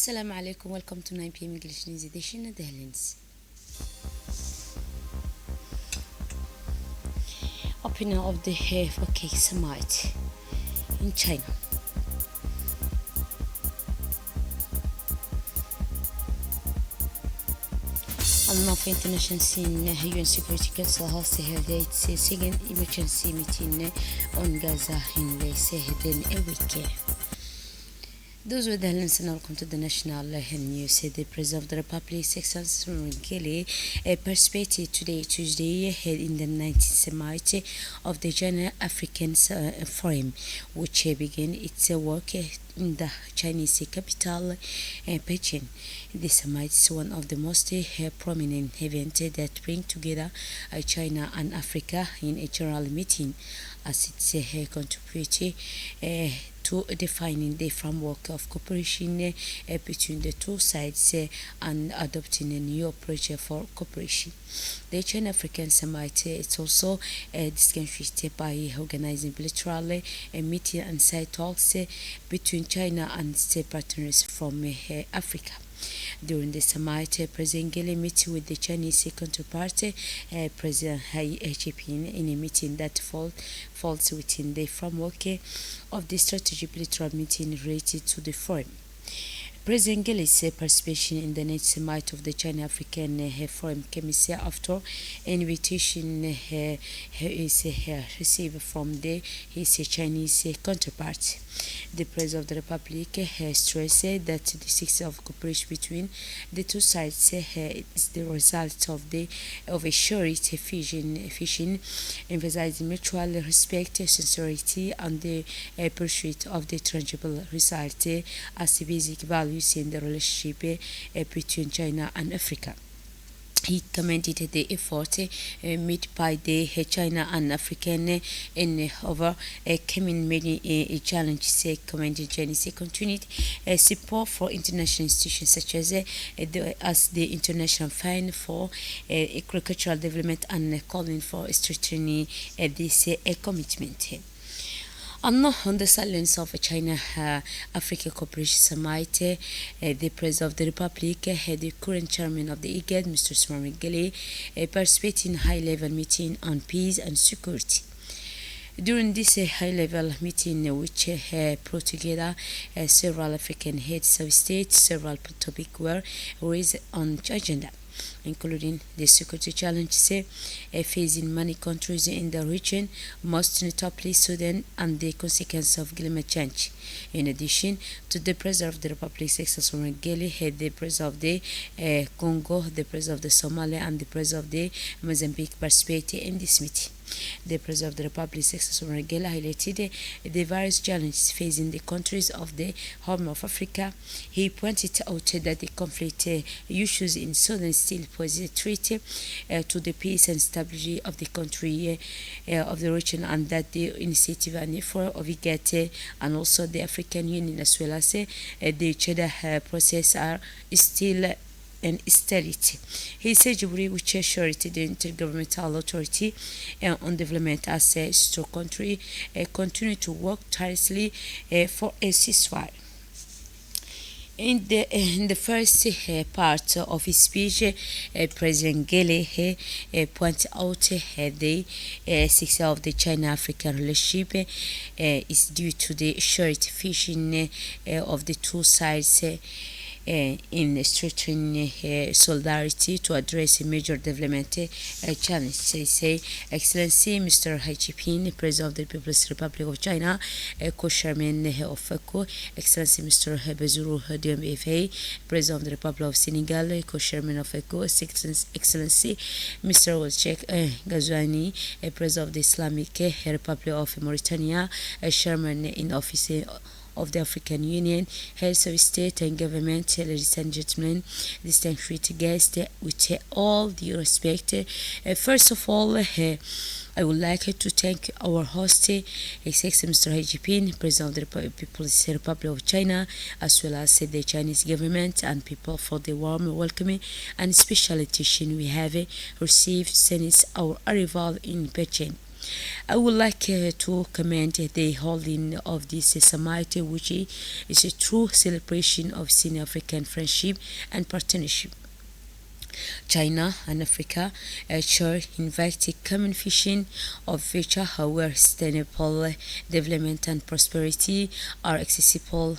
Assalamu alaikum, welcome to 9 p.m. English News Edition at the headlines. Opening of the Cake Summit in China. Al-Nafi International Scene UN Security Council has held its second emergency meeting on Gaza in the Sahel a week. Those were the headlines, and welcome to the national news. The President of the Republic, Excellency Kelly, participated today, Tuesday, in the 19th summit of the China African Forum, which began its work in the Chinese capital, Beijing. The summit is one of the most prominent events that bring together China and Africa in a general meeting, as it contributes to defining the framework of cooperation between the two sides and adopting a new approach for cooperation. The China-African Summit is also distinguished by organizing bilateral meeting and side talks between China and state partners from Africa. During the summit, President Gele met with the Chinese counterpart, President Xi Jinping, in a meeting that falls within the framework of the strategic bilateral meeting related to the forum. President Gele's participation in the next summit of the China-African Forum came after an invitation he received from his Chinese counterpart. The President of the Republic stressed that the success of cooperation between the two sides is the result of a shared vision, emphasizing mutual respect, sincerity, and the pursuit of the tangible result as a basic value in the relationship between China and Africa. He commended the effort made by the China and African in overcoming many challenges. Commended Chinese continued support for international institutions such as the International Fund for Agricultural Development, and calling for strengthening this commitment. On the silence of China-Africa Cooperation Summit, the President of the Republic, the current chairman of the IGAD, Mr. Ismail Gele, participated in a high-level meeting on peace and security. During this high-level meeting, which brought together several African heads of state, several topics were raised on the agenda, including the security challenges facing many countries in the region, most notably Sudan, and the consequences of climate change. In addition to the President of the Republic, Excellency Gele, the President of the Congo, the President of the Somalia, and the President of the Mozambique participated in this meeting. The President of the Republic, Excellency Gele, highlighted the various challenges facing the countries of the Horn of Africa. He pointed out that the conflict issues in Sudan still pose a threat to the peace and stability of the country of the region, and that the initiative and effort of IGAD and also the African Union, as well as the Cheddar process, are still and stability. He said Djibouti, which assured the Intergovernmental Authority on Development as a strong country, continue to work tirelessly for a ceasefire. In the first part of his speech, President Gele pointed out the success of the China-Africa relationship is due to the shared vision of the two sides in strengthening solidarity to address major development challenges. They say, Excellency Mr. Xi Jinping, President of the People's Republic of China, Co-Chairman of ECO, Excellency Mr. Bassirou Diomaye Faye, President of the Republic of Senegal, Co-Chairman of ECO, Excellency Mr. Wolchek Ghazouani, President of the Islamic Republic of Mauritania, Chairman in Office of the African Union, heads of state and government, ladies and gentlemen, distinguished guests, with all due respect, first of all, I would like to thank our host, His Excellency Mr. Xi Jinping, President of the People's Republic of China, as well as the Chinese government and people for the warm welcome and special attention we have received since our arrival in Beijing. I would like to commend the holding of this summit, which is a true celebration of Sino African friendship and partnership. China and Africa share invite a common vision of future where sustainable development and prosperity are accessible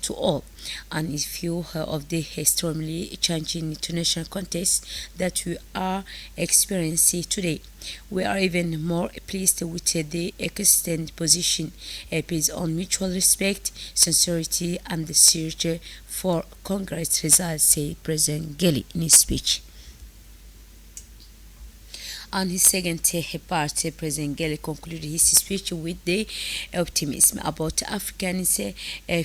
to all. And in view of the extremely changing international context that we are experiencing today, we are even more pleased with the extended position based on mutual respect, sincerity, and the search for concrete results, said President Gelly in his speech. On his second part, President Gele concluded his speech with the optimism about Africa's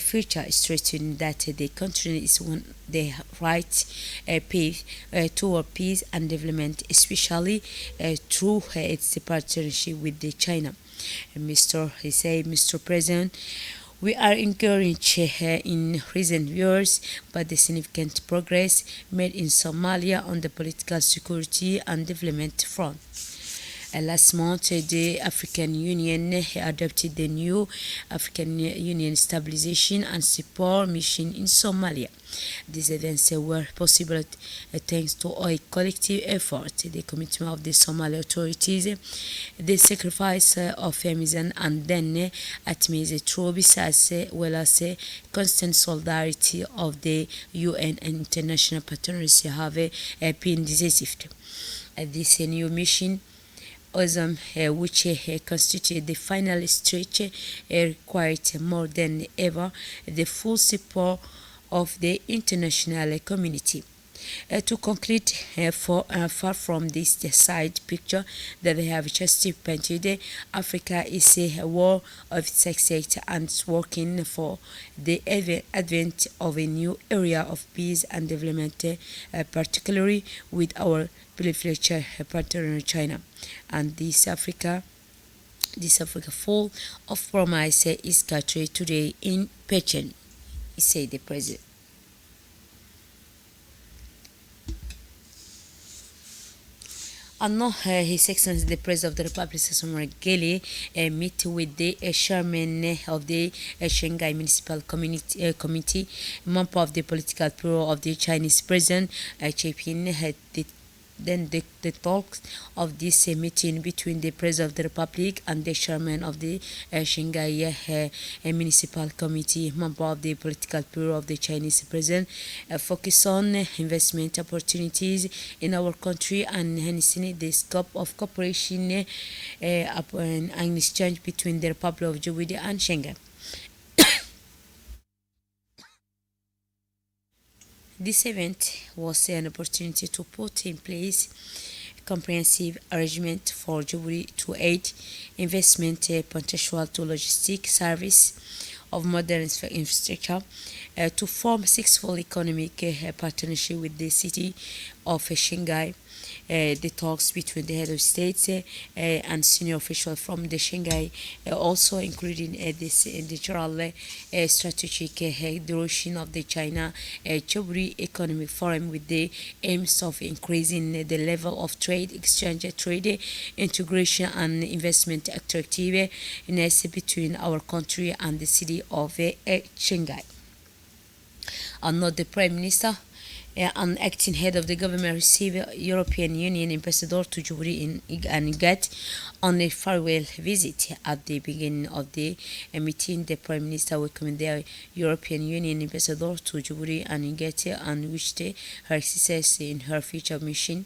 future, stressing that the country is on the right path toward peace and development, especially through its partnership with China. He said, Mr. President, we are encouraged in recent years by the significant progress made in Somalia on the political security and development front. Last month, the African Union adopted the new African Union Stabilization and Support Mission in Somalia. These events were possible thanks to a collective effort, the commitment of the Somali authorities, the sacrifice of Amazon and then ATMIS troops, as well as constant solidarity of the UN and international partners have been decisive. This new mission which constitute the final stretch, required more than ever the full support of the international community. To conclude, far from this side picture that they have just painted, Africa is a war of success and is working for the advent of a new area of peace and development, particularly with our privileged partner China. And this Africa full of promise is gathered today in Pechen, said the president. And now, His Excellency the President of the Republic, Sassomar Gele, meet with the chairman of the Shanghai Municipal Committee, member of the political bureau of the Chinese President, Xi Jinping. The talks of this meeting between the President of the Republic and the Chairman of the Shanghai Municipal Committee, member of the Political Bureau of the Chinese President, focus on investment opportunities in our country and enhancing the scope of cooperation and exchange between the Republic of Djibouti and Shanghai. This event was an opportunity to put in place a comprehensive arrangement for Djibouti to aid investment potential to logistic service of modern infrastructure, to form successful economic partnership with the city of Shanghai. The talks between the head of states and senior officials from the Shanghai, also including this general strategic direction of the China Djibouti Economic Forum, with the aims of increasing the level of trade exchange, trade integration, and investment attractiveness between our country and the city of Shanghai. And not the Prime Minister and acting head of the government received European Union ambassador to Djibouti in IGAD on a farewell visit. At the beginning of the meeting, the Prime Minister welcomed the European Union ambassador to Djibouti and IGAD and wished her success in her future mission.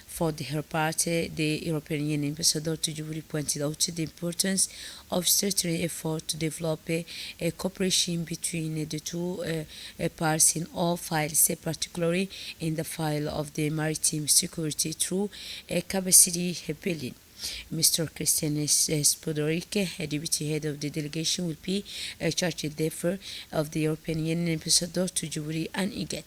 For her part, the European Union ambassador to Djibouti pointed out the importance of strengthening effort to develop a cooperation between the two parts in all files, particularly in the file of the maritime security through capacity building. Mr. Christian Spodoric, deputy head of the delegation, will be charged therefore of the European Union ambassador to Djibouti and IGAD.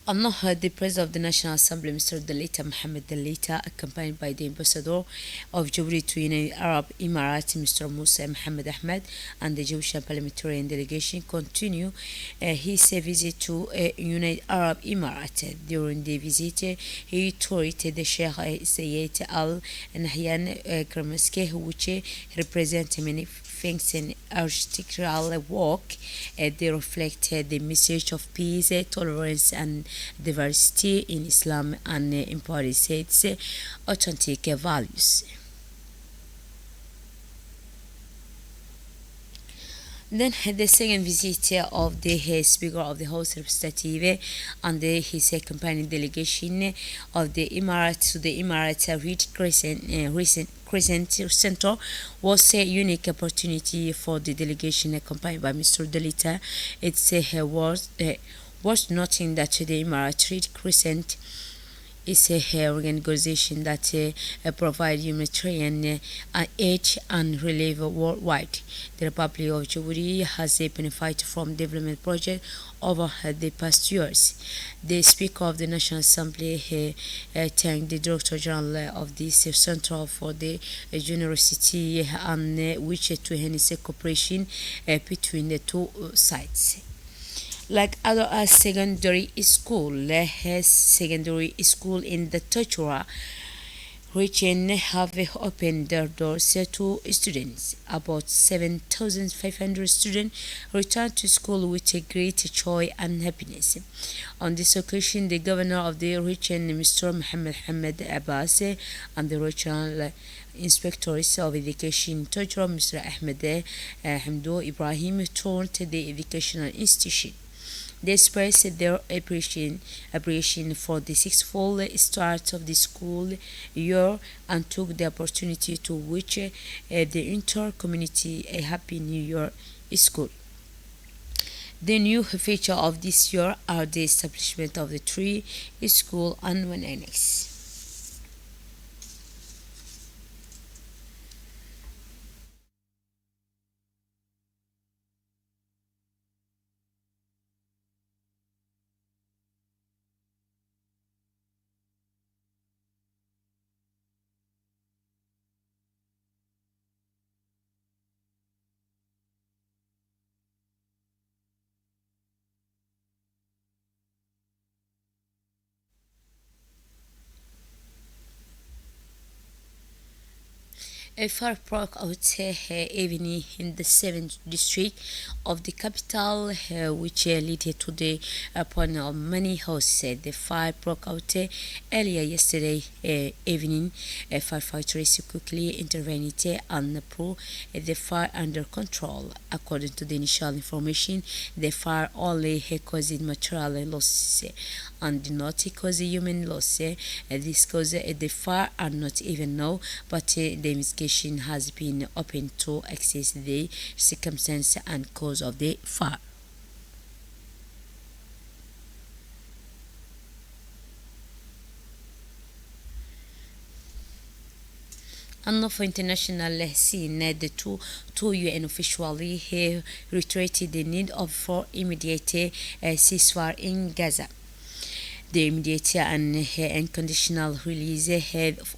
Allah, the President of the National Assembly, Mr. Dalita Mohammed Dalita, accompanied by the Ambassador of Djibouti to United Arab Emirates, Mr. Musa Mohammed Ahmed, and the Jewish parliamentarian delegation, continue his visit to United Arab Emirates. During the visit, he toured the Sheikh Zayed Al Nahyan Kramaske, which represents many things in architectural work. They reflect the message of peace, tolerance, and diversity in Islam and embodies its authentic values. Then the second visit of the Speaker of the House Representative and his company delegation of the Emirates to the Emirates Reed Crescent Center was a unique opportunity for the delegation accompanied by Mr. Delita. It's worth noting that the Emirates Reed Crescent is a organization that provides humanitarian aid and relief worldwide. The Republic of Djibouti has benefited from development projects over the past years. The Speaker of the National Assembly thanked the Director General of this center for the generosity and which to enhance cooperation between the two sides. Like other secondary school in the Tachura region have opened their doors to students. About 7,500 students returned to school with a great joy and happiness. On this occasion, the governor of the region, Mr. Mohammed Hamad Abbas, and the regional inspectors of education, Tachura, Mr. Ahmed Hamdo Ibrahim, toured the educational institution. They expressed their appreciation for the successful start of the school year and took the opportunity to wish the entire community a happy New Year school. The new feature of this year are the establishment of the 3 school and 1 annex. A fire broke out evening in the 7th district of the capital, which led to the burning of many houses. The fire broke out earlier yesterday evening. Firefighters quickly intervened and put the fire under control. According to the initial information, the fire only caused material losses and did not cause human loss. This cause the fire are not even known, but the investigation has been opened to assess the circumstance and cause of the fire. And for international scene, the two UN officials reiterated the need for immediate ceasefire in Gaza. The immediate and unconditional release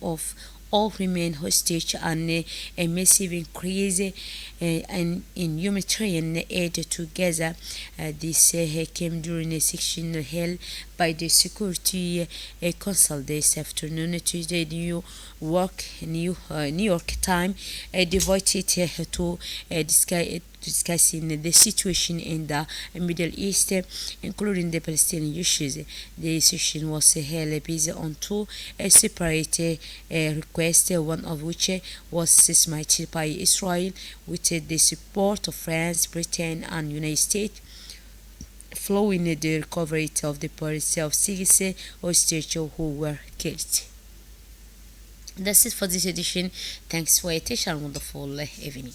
of all remain hostage and a massive increase in humanitarian aid to Gaza. This came during a session held by the Security Council this afternoon to the New York Times, devoted to discussing the situation in the Middle East, including the Palestinian issues. The session was held based on two separate requests, one of which was submitted by Israel with the support of France, Britain, and United States, following the recovery of the bodies of 6 hostages who were killed. That's it for this edition. Thanks for your attention and wonderful evening.